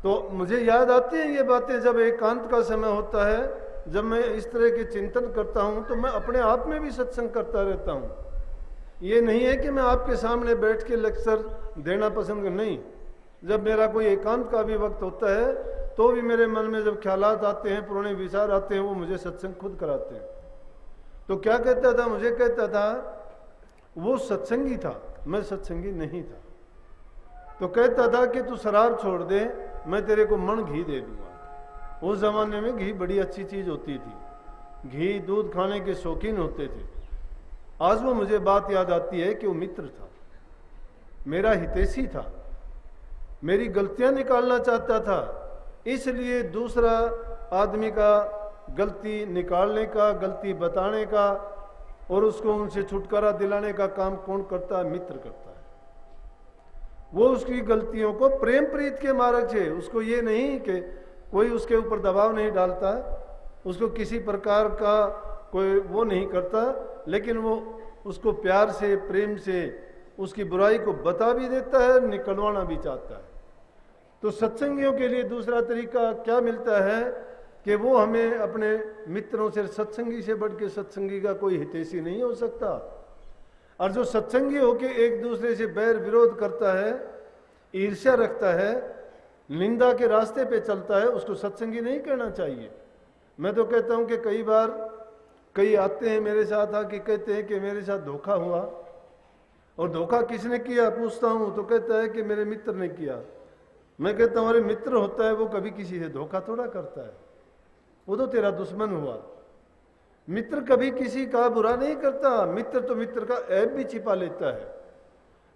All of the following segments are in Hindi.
तो मुझे याद आती हैं ये बातें जब एकांत का समय होता है, जब मैं इस तरह के चिंतन करता हूँ तो मैं अपने आप में भी सत्संग करता रहता हूँ। ये नहीं है कि मैं आपके सामने बैठ के लेक्चर देना पसंद नहीं। जब मेरा कोई एकांत का भी वक्त होता है तो भी मेरे मन में जब ख्यालात आते हैं, पुराने विचार आते हैं, वो मुझे सत्संग खुद कराते हैं। तो क्या कहता था, मुझे कहता था वो सत्संगी था, मैं सत्संगी नहीं था। तो कहता था कि तू शराब छोड़ दे, मैं तेरे को मण घी दे दूंगा। उस जमाने में घी बड़ी अच्छी चीज होती थी, घी दूध खाने के शौकीन होते थे। आज वो मुझे बात याद आती है कि वो मित्र था, मेरा हितैषी था, मेरी गलतियां निकालना चाहता था। इसलिए दूसरा आदमी का गलती निकालने का, गलती बताने का और उसको उनसे छुटकारा दिलाने का काम कौन करता है? मित्र करता है। वो उसकी गलतियों को प्रेम प्रीत के मार्ग से, उसको ये नहीं कि कोई उसके ऊपर दबाव नहीं डालता, उसको किसी प्रकार का कोई वो नहीं करता, लेकिन वो उसको प्यार से, प्रेम से उसकी बुराई को बता भी देता है, निकलवाना भी चाहता है। तो सत्संगियों के लिए दूसरा तरीका क्या मिलता है कि वो हमें अपने मित्रों से, सत्संगी से बढ़ के सत्संगी का कोई हितैषी नहीं हो सकता। और जो सत्संगी होके एक दूसरे से बैर विरोध करता है, ईर्ष्या रखता है, निंदा के रास्ते पे चलता है, उसको सत्संगी नहीं कहना चाहिए। मैं तो कहता हूं कि कई बार कई आते हैं मेरे साथ आके कहते हैं कि मेरे साथ धोखा हुआ, और धोखा किसने किया पूछता हूं तो कहता है कि मेरे मित्र ने किया। मैं कहता हूं अरे मित्र होता है वो कभी किसी से धोखा थोड़ा करता है, वो तो तेरा दुश्मन हुआ। मित्र कभी किसी का बुरा नहीं करता, मित्र तो मित्र का ऐब भी छिपा लेता है।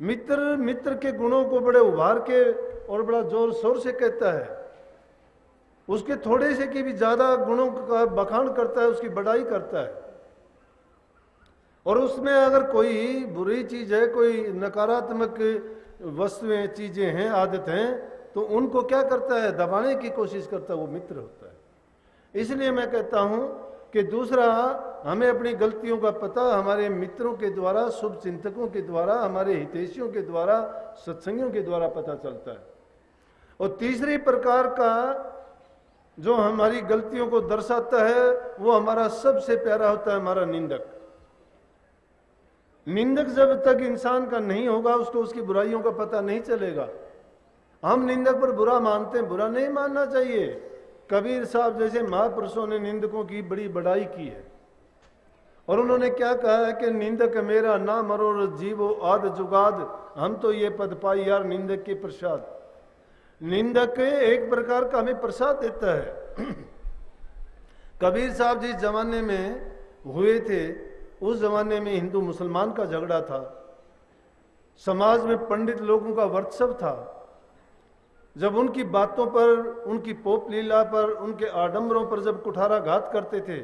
मित्र मित्र के गुणों को बड़े उभार के और बड़ा जोर शोर से कहता है, उसके थोड़े से की भी ज्यादा गुणों का बखान करता है, उसकी बड़ाई करता है। और उसमें अगर कोई बुरी चीज है, कोई नकारात्मक वस्तुएं, चीजें हैं, आदत हैं, तो उनको क्या करता है? दबाने की कोशिश करता है, वो मित्र होता है। इसलिए मैं कहता हूं कि दूसरा, हमें अपनी गलतियों का पता हमारे मित्रों के द्वारा, शुभ चिंतकों के द्वारा, हमारे हितैषियों के द्वारा, सत्संगियों के द्वारा पता चलता है। और तीसरी प्रकार का जो हमारी गलतियों को दर्शाता है, वो हमारा सबसे प्यारा होता है, हमारा निंदक। निंदक जब तक इंसान का नहीं होगा, उसको उसकी बुराइयों का पता नहीं चलेगा। हम निंदक पर बुरा मानते हैं, बुरा नहीं मानना चाहिए। कबीर साहब जैसे महापुरुषों ने निंदकों की बड़ी बड़ाई की है, और उन्होंने क्या कहा है कि निंदक मेरा ना मरो जीवो आद जुगाद, हम तो ये पद पाई यार निंदक के प्रसाद। निंदक एक प्रकार का हमें प्रसाद देता है। कबीर साहब जिस जमाने में हुए थे, उस जमाने में हिंदू मुसलमान का झगड़ा था, समाज में पंडित लोगों का वर्चस्व था। जब उनकी बातों पर, उनकी पोप लीला पर, उनके आडंबरों पर जब कुठाराघात करते थे,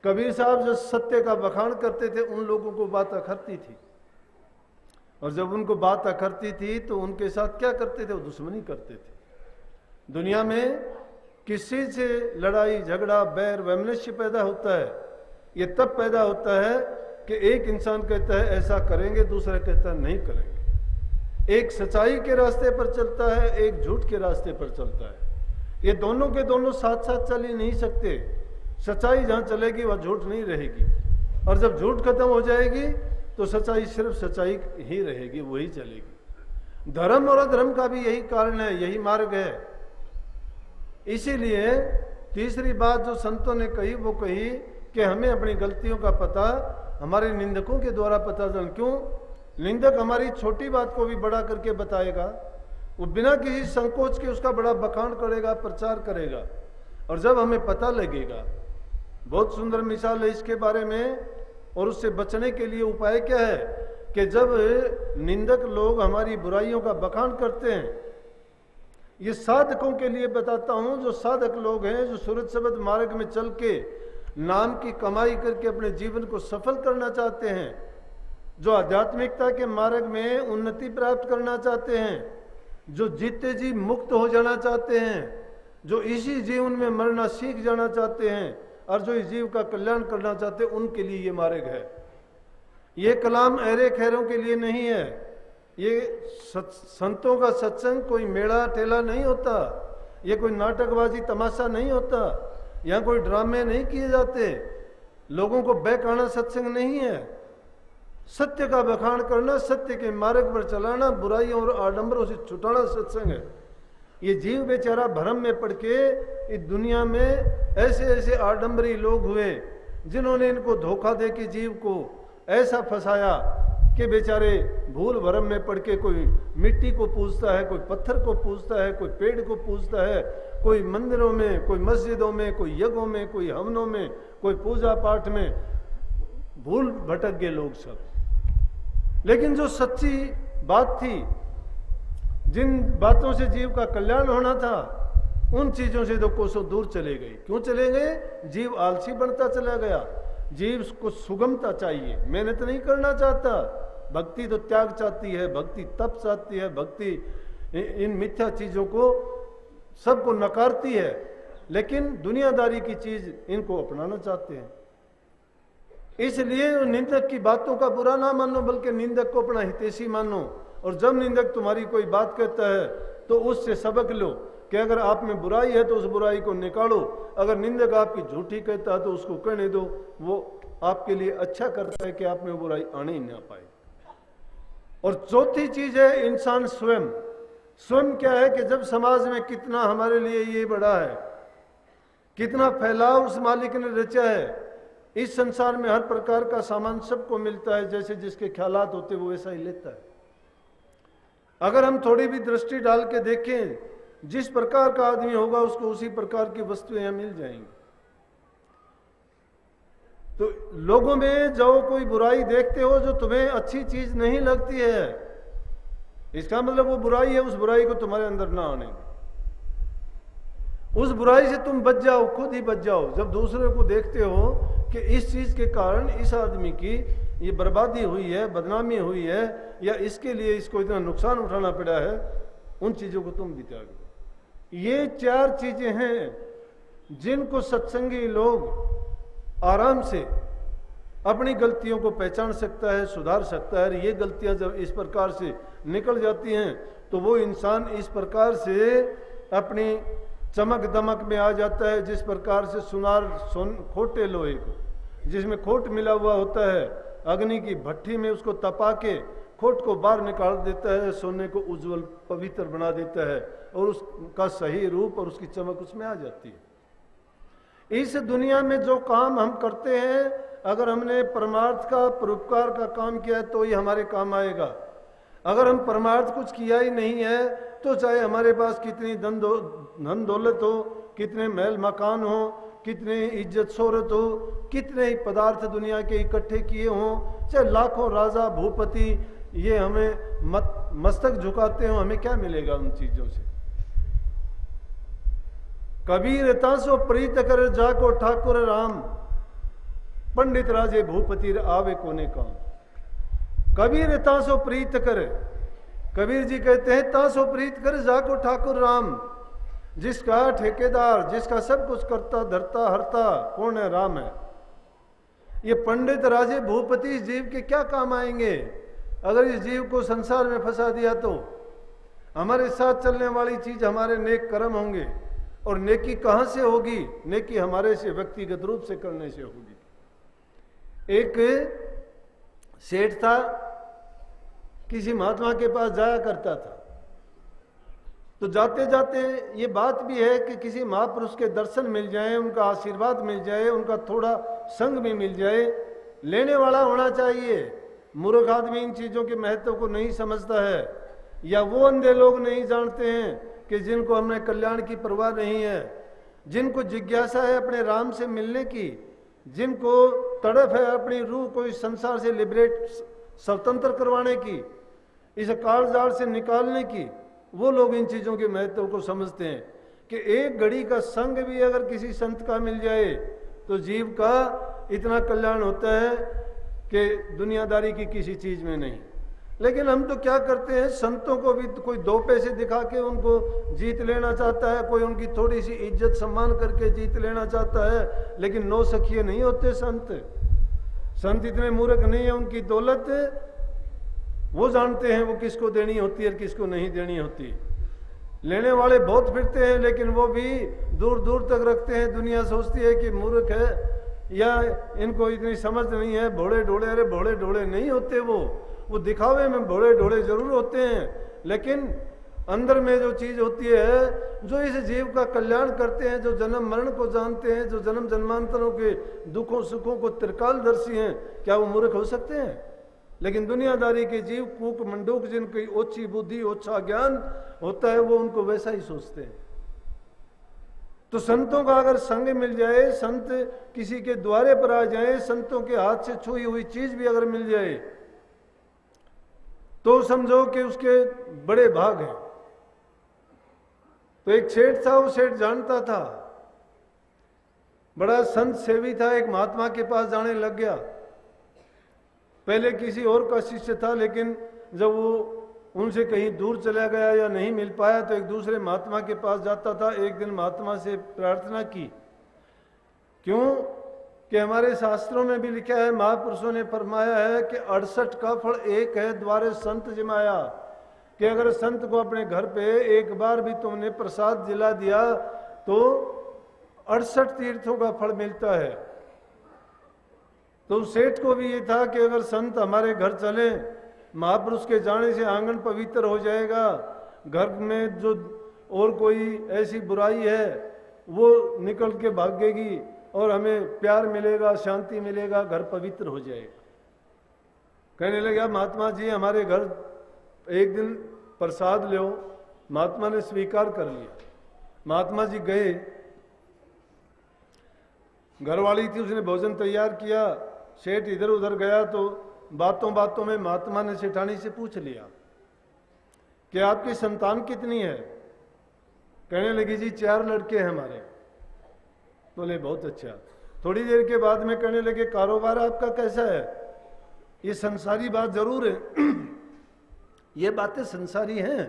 कबीर साहब जो सत्य का बखान करते थे, उन लोगों को बात अखरती थी। और जब उनको बात अखरती थी तो उनके साथ क्या करते थे? वो दुश्मनी करते थे। दुनिया में किसी से लड़ाई झगड़ा, बैर वैमनस्य पैदा होता है, ये तब पैदा होता है कि एक इंसान कहता है ऐसा करेंगे, दूसरा कहता है नहीं करेंगे। एक सच्चाई के रास्ते पर चलता है, एक झूठ के रास्ते पर चलता है। ये दोनों के दोनों साथ साथ चल ही नहीं सकते। सच्चाई जहां चलेगी वह झूठ नहीं रहेगी, और जब झूठ खत्म हो जाएगी तो सच्चाई सिर्फ सच्चाई ही रहेगी, वही चलेगी। धर्म और अधर्म का भी यही कारण है, यही मार्ग है। इसीलिए तीसरी बात जो संतों ने कही वो कही कि हमें अपनी गलतियों का पता हमारे निंदकों के द्वारा पता चल। क्यों? निंदक हमारी छोटी बात को भी बड़ा करके बताएगा, वो बिना किसी संकोच के उसका बड़ा बखान करेगा, प्रचार करेगा। और जब हमें पता लगेगा, बहुत सुंदर मिसाल है इसके बारे में, और उससे बचने के लिए उपाय क्या है कि जब निंदक लोग हमारी बुराइयों का बखान करते हैं, ये साधकों के लिए बताता हूं, जो साधक लोग हैं, जो सूरज शब्द मार्ग में चल के नाम की कमाई करके अपने जीवन को सफल करना चाहते हैं, जो आध्यात्मिकता के मार्ग में उन्नति प्राप्त करना चाहते हैं, जो जीते जी मुक्त हो जाना चाहते हैं, जो इसी जीवन में मरना सीख जाना चाहते हैं, और जो इस जीव का कल्याण करना चाहते हैं, उनके लिए ये मार्ग है। ये कलाम अहरे खैरों के लिए नहीं है, ये संतों का सत्संग कोई मेला टेला नहीं होता, ये कोई नाटकबाजी तमाशा नहीं होता, यहाँ कोई ड्रामे नहीं किए जाते, लोगों को बहकाना सत्संग नहीं है। सत्य का बखान करना, सत्य के मार्ग पर चलाना, बुराइयों और आडंबरों से छुटाना सत्संग है। ये जीव बेचारा भ्रम में पड़ के इस दुनिया में ऐसे ऐसे आडंबरी लोग हुए जिन्होंने इनको धोखा दे के जीव को ऐसा फंसाया कि बेचारे भूल भरम में पड़ के कोई मिट्टी को पूजता है, कोई पत्थर को पूजता है, कोई पेड़ को पूजता है, कोई मंदिरों में, कोई मस्जिदों में, कोई यज्ञों में, कोई हवनों में, कोई पूजा पाठ में भूल भटक गए लोग सब। लेकिन जो सच्ची बात थी, जिन बातों से जीव का कल्याण होना था, उन चीजों से तो कोसों दूर चले गए। क्यों चले गए? जीव आलसी बनता चला गया। जीव को सुगमता चाहिए, मेहनत नहीं करना चाहता। भक्ति तो त्याग चाहती है, भक्ति तप चाहती है, भक्ति इन मिथ्या चीजों को सबको नकारती है, लेकिन दुनियादारी की चीज इनको अपनाना चाहते हैं। इसलिए निंदक की बातों का बुरा ना मानो, बल्कि निंदक को अपना हितैषी मानो। और जब निंदक तुम्हारी कोई बात कहता है तो उससे सबक लो कि अगर आप में बुराई है तो उस बुराई को निकालो। अगर निंदक आपकी झूठी कहता है तो उसको कहने दो, वो आपके लिए अच्छा करता है कि आप में बुराई आने ही ना पाए। और चौथी चीज है इंसान स्वयं। स्वयं क्या है कि जब समाज में कितना हमारे लिए ये बड़ा है, कितना फैलाव उस मालिक ने रचा है। इस संसार में हर प्रकार का सामान सबको मिलता है, जैसे जिसके ख्यालात होते वो वैसा ही लेता है। अगर हम थोड़ी भी दृष्टि डाल के देखें, जिस प्रकार का आदमी होगा उसको उसी प्रकार की वस्तुएं यहां मिल जाएंगी। तो लोगों में जो कोई बुराई देखते हो जो तुम्हें अच्छी चीज नहीं लगती है, इसका मतलब वो बुराई है, उस बुराई को तुम्हारे अंदर ना आने दो। उस बुराई से तुम बच जाओ, खुद ही बच जाओ। जब दूसरे को देखते हो कि इस चीज के कारण इस आदमी की ये बर्बादी हुई है, बदनामी हुई है, या इसके लिए इसको इतना नुकसान उठाना पड़ा है, उन चीजों को तुम भी त्याग दो। ये चार चीजें हैं जिनको सत्संगी लोग आराम से अपनी गलतियों को पहचान सकता है, सुधार सकता है। ये गलतियां जब इस प्रकार से निकल जाती हैं तो वो इंसान इस प्रकार से अपनी चमक दमक में आ जाता है, जिस प्रकार से सुनार खोटे लोहे को जिसमें खोट मिला हुआ होता है, अग्नि की भट्टी में उसको तपा के खोट को बाहर निकाल देता है, सोने को उज्जवल पवित्र बना देता है और उसका सही रूप और उसकी चमक उसमें आ जाती है। इस दुनिया में जो काम हम करते हैं, अगर हमने परमार्थ का परोपकार का काम किया है तो ये हमारे काम आएगा। अगर हम परमार्थ कुछ किया ही नहीं है तो चाहे हमारे पास कितनी धन दौलत हो, कितने महल मकान हो, कितने इज्जत शोहरत हो, कितने ही पदार्थ दुनिया के इकट्ठे किए हों, चाहे लाखों राजा भूपति ये हमें मस्तक झुकाते हो, हमें क्या मिलेगा उन चीजों से? कबीर तासो प्रीत कर जाको ठाकुर राम, पंडित राजे भूपति आवे कोने काम। कबीर तासो प्रीत कर, कबीर जी कहते हैं तासो प्रीत कर जाको ठाकुर राम। जिसका ठेकेदार, जिसका सब कुछ करता धरता हरता कौन है? राम है। ये पंडित राजे भूपति इस जीव के क्या काम आएंगे? अगर इस जीव को संसार में फंसा दिया तो हमारे साथ चलने वाली चीज हमारे नेक कर्म होंगे। और नेकी कहां से होगी? नेकी हमारे से व्यक्तिगत रूप से करने से होगी। एक सेठ था, किसी महात्मा के पास जाया करता था, तो जाते जाते ये बात भी है कि किसी महापुरुष के दर्शन मिल जाए, उनका आशीर्वाद मिल जाए, उनका थोड़ा संग भी मिल जाए। लेने वाला होना चाहिए। मूर्ख आदमी इन चीजों के महत्व को नहीं समझता है, या वो अंधे लोग नहीं जानते हैं कि जिनको हमने कल्याण की परवाह नहीं है, जिनको जिज्ञासा है अपने राम से मिलने की, जिनको तड़प है अपनी रूह को इस संसार से लिबरेट स्वतंत्र करवाने की, इस कालजाल से निकालने की, वो लोग इन चीजों के महत्व को समझते हैं कि एक घड़ी का संग भी अगर किसी संत का मिल जाए तो जीव का इतना कल्याण होता है कि दुनियादारी की किसी चीज में नहीं। लेकिन हम तो क्या करते हैं, संतों को भी कोई दो पैसे दिखा के उनको जीत लेना चाहता है, कोई उनकी थोड़ी सी इज्जत सम्मान करके जीत लेना चाहता है, लेकिन नौ सखिए नहीं होते संत। संत इतने मूर्ख नहीं है, उनकी दौलत वो जानते हैं वो किसको देनी होती है और किसको नहीं देनी होती। लेने वाले बहुत फिरते हैं, लेकिन वो भी दूर दूर तक रखते हैं। दुनिया सोचती है कि मूर्ख है या इनको इतनी समझ नहीं है, भोले ढोले। अरे भोले ढोले नहीं होते वो दिखावे में भोले ढोले जरूर होते हैं, लेकिन अंदर में जो चीज होती है, जो इस जीव का कल्याण करते हैं, जो जन्म मरण को जानते हैं, जो जन्म जन्मांतरों के दुखों सुखों को त्रिकालदर्शी हैं, क्या वो मूर्ख हो सकते हैं? लेकिन दुनियादारी के जीव कूक मंडूक जिनकी ओछी बुद्धि ओछा ज्ञान होता है, वो उनको वैसा ही सोचते हैं। तो संतों का अगर संग मिल जाए, संत किसी के द्वारे पर आ जाए, संतों के हाथ से छुई हुई चीज भी अगर मिल जाए, तो समझो कि उसके बड़े भाग हैं। तो एक सेठ था, वो सेठ जानता था, बड़ा संत सेवी था, एक महात्मा के पास जाने लग गया। पहले किसी और का शिष्य था, लेकिन जब वो उनसे कहीं दूर चला गया या नहीं मिल पाया तो एक दूसरे महात्मा के पास जाता था। एक दिन महात्मा से प्रार्थना की, क्यों कि हमारे शास्त्रों में भी लिखा है, महापुरुषों ने फरमाया है कि 68 का फल एक है द्वारे संत जिमाया, कि अगर संत को अपने घर पे एक बार भी तुमने प्रसाद जिला दिया तो 68 तीर्थों का फल मिलता है। तो सेठ को भी ये था कि अगर संत हमारे घर चले, महापुरुष के जाने से आंगन पवित्र हो जाएगा, घर में जो और कोई ऐसी बुराई है वो निकल के भागेगी और हमें प्यार मिलेगा, शांति मिलेगा, घर पवित्र हो जाएगा। कहने लगा, महात्मा जी हमारे घर एक दिन प्रसाद लो। महात्मा ने स्वीकार कर लिया। महात्मा जी गए, घरवाली थी, उसने भोजन तैयार किया। सेठ इधर उधर गया तो बातों बातों में महात्मा ने सेठानी से पूछ लिया कि आपकी संतान कितनी है? कहने लगी, जी 4 लड़के हैं हमारे। बोले बहुत अच्छा। थोड़ी देर के बाद में कहने लगे, कारोबार आपका कैसा है? ये संसारी बात जरूर है ये बातें संसारी हैं,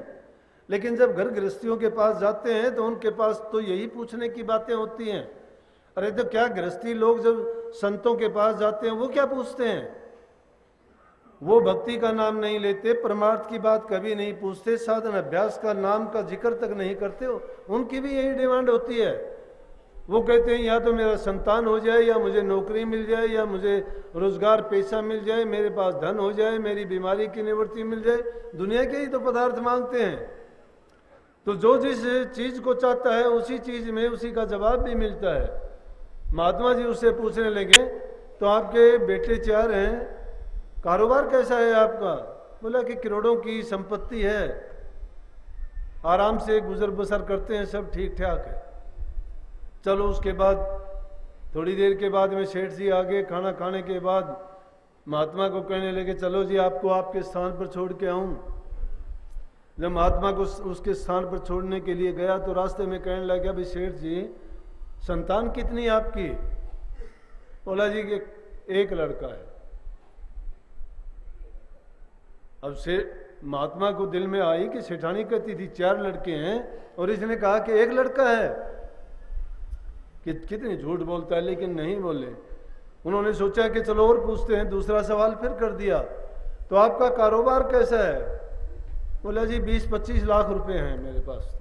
लेकिन जब घर गृहस्थियों के पास जाते हैं तो उनके पास तो यही पूछने की बातें होती हैं। अरे तो क्या गृहस्थी लोग जब संतों के पास जाते हैं वो क्या पूछते हैं? वो भक्ति का नाम नहीं लेते, परमार्थ की बात कभी नहीं पूछते, साधन अभ्यास का नाम का जिक्र तक नहीं करते हो। उनकी भी यही डिमांड होती है। वो कहते हैं या तो मेरा संतान हो जाए, या मुझे नौकरी मिल जाए, या मुझे रोजगार पेशा मिल जाए, मेरे पास धन हो जाए, मेरी बीमारी की निवृत्ति मिल जाए। दुनिया के ही तो पदार्थ मांगते हैं। तो जो जिस चीज को चाहता है उसी चीज में उसी का जवाब भी मिलता है। महात्मा जी उससे पूछने लगे, तो आपके बेटे 4 हैं, कारोबार कैसा है आपका? बोला कि करोड़ों की संपत्ति है, आराम से गुजर बसर करते हैं, सब ठीक ठाक है। चलो उसके बाद थोड़ी देर के बाद में सेठ जी आगे, खाना खाने के बाद महात्मा को कहने लगे, चलो जी आपको आपके स्थान पर छोड़ के आऊं। जब महात्मा को उसके स्थान पर छोड़ने के लिए गया तो रास्ते में कहने लगा, भाई सेठ जी संतान कितनी आपकी? बोला जी कि 1 लड़का है। अब से महात्मा को दिल में आई कि सेठानी कहती थी 4 लड़के हैं और इसने कहा कि 1 लड़का है, कि कितनी झूठ बोलता है, लेकिन नहीं बोले। उन्होंने सोचा कि चलो और पूछते हैं, दूसरा सवाल फिर कर दिया, तो आपका कारोबार कैसा है? बोला जी 20-25 लाख रुपए हैं मेरे पास।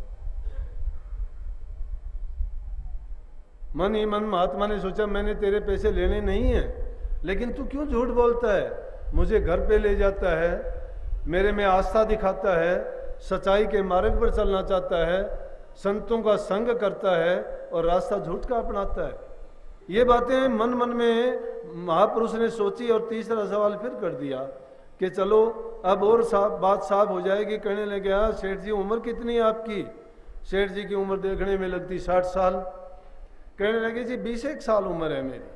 मन ही मन महात्मा ने सोचा, मैंने तेरे पैसे लेने नहीं है, लेकिन तू क्यों झूठ बोलता है? मुझे घर पे ले जाता है, मेरे में आस्था दिखाता है, सच्चाई के मार्ग पर चलना चाहता है, संतों का संग करता है और रास्ता झूठ का अपनाता है। ये बातें मन मन में महापुरुष ने सोची और तीसरा सवाल फिर कर दिया कि चलो अब और बात साफ हो जाएगी। कहने लगे, हाँ सेठ जी उम्र कितनी है आपकी? सेठ जी की उम्र देखने में लगती 60 साल। कहने लगे, जी 20 साल उम्र है मेरी।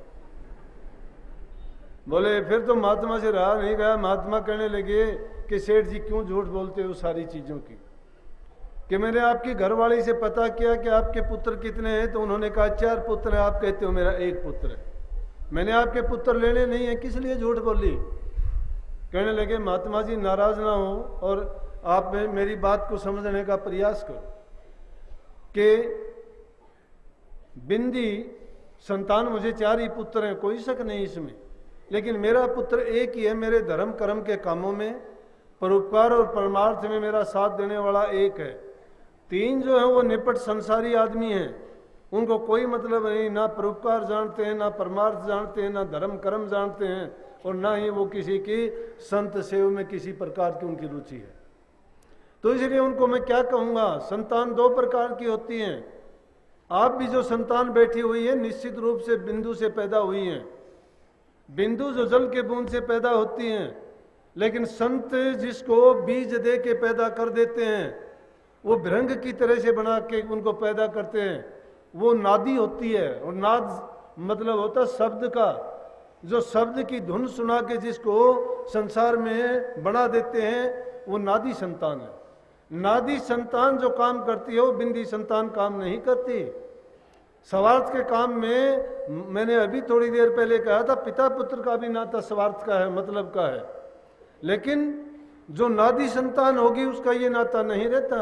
बोले फिर तो महात्मा से रहा नहीं गया। महात्मा कहने लगे कि सेठ जी क्यों झूठ बोलते हो सारी चीजों की? कि मैंने आपकी घरवाली से पता किया कि आपके पुत्र कितने हैं, तो उन्होंने कहा 4 पुत्र हैं। आप कहते हो मेरा 1 पुत्र है। मैंने आपके पुत्र लेने नहीं है, किस लिए झूठ बोली? कहने लगे, महात्मा जी नाराज ना हो और आप मेरी बात को समझने का प्रयास करो कि बिंदी संतान मुझे 4 ही पुत्र हैं, कोई शक नहीं इसमें, लेकिन मेरा पुत्र एक ही है। मेरे धर्म कर्म के कामों में परोपकार और परमार्थ में मेरा साथ देने वाला एक है। 3 जो है वो निपट संसारी आदमी हैं, उनको कोई मतलब नहीं, ना परोपकार जानते हैं, ना परमार्थ जानते हैं, ना धर्म कर्म जानते हैं, और ना ही वो किसी की संत सेवा में किसी प्रकार की उनकी रुचि है। तो इसलिए उनको मैं क्या कहूँगा, संतान 2 प्रकार की होती हैं। आप भी जो संतान बैठी हुई है निश्चित रूप से बिंदु से पैदा हुई हैं। बिंदु जो जल के बूंद से पैदा होती हैं, लेकिन संत जिसको बीज दे के पैदा कर देते हैं, वो भृंग की तरह से बना के उनको पैदा करते हैं, वो नादी होती है। और नाद मतलब होता है शब्द का, जो शब्द की धुन सुना के जिसको संसार में बना देते हैं, वो नादी संतान है। नादी संतान जो काम करती है वो बिंदी संतान काम नहीं करती। स्वार्थ के काम में मैंने अभी थोड़ी देर पहले कहा था, पिता पुत्र का भी नाता स्वार्थ का है, मतलब का है, लेकिन जो नादी संतान होगी उसका ये नाता नहीं रहता।